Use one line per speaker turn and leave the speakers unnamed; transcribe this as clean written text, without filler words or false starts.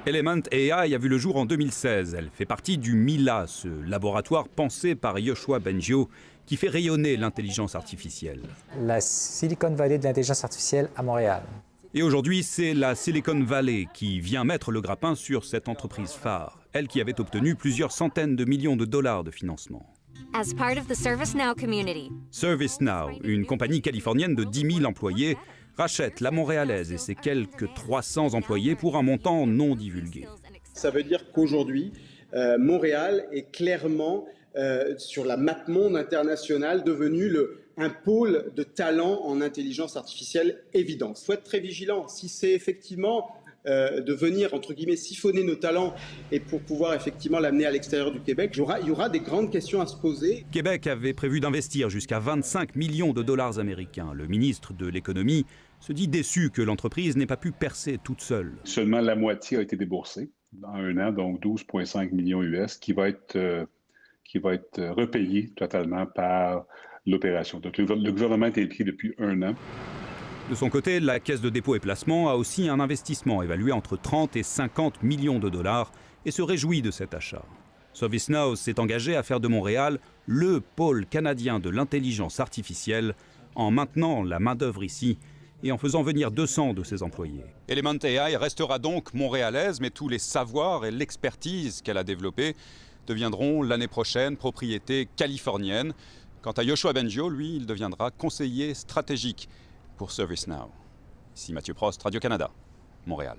Element AI a vu le jour en 2016. Elle fait partie du MILA, ce laboratoire pensé par Yoshua Bengio, qui fait rayonner l'intelligence artificielle.
La Silicon Valley de l'intelligence artificielle à Montréal.
Et aujourd'hui, c'est la Silicon Valley qui vient mettre le grappin sur cette entreprise phare, elle qui avait obtenu plusieurs centaines de millions de dollars de financement.
As part of the ServiceNow community.
ServiceNow, une compagnie californienne de 10 000 employés, rachète la Montréalaise et ses quelques 300 employés pour un montant non divulgué.
Ça veut dire qu'aujourd'hui, Montréal est clairement, sur la map monde internationale, devenu un pôle de talent en intelligence artificielle évident. Il faut être très vigilant. Si c'est effectivement de venir, entre guillemets, siphonner nos talents et pour pouvoir effectivement l'amener à l'extérieur du Québec, il y aura des grandes questions à se poser.
Québec avait prévu d'investir jusqu'à 25 millions de dollars américains. Le ministre de l'économie se dit déçu que l'entreprise n'ait pas pu percer toute seule.
Seulement la moitié a été déboursée en un an, donc 12,5 millions US, qui va être repayé totalement par l'opération. Donc le gouvernement est impliqué depuis un an.
De son côté, la Caisse de dépôt et placement a aussi un investissement évalué entre 30 et 50 millions de dollars et se réjouit de cet achat. ServiceNow s'est engagé à faire de Montréal le pôle canadien de l'intelligence artificielle en maintenant la main-d'œuvre ici et en faisant venir 200 de ses employés. Element AI restera donc montréalaise, mais tous les savoirs et l'expertise qu'elle a développés deviendront l'année prochaine propriété californienne. Quant à Yoshua Bengio, lui, il deviendra conseiller stratégique pour ServiceNow. Ici Mathieu Prost, Radio-Canada, Montréal.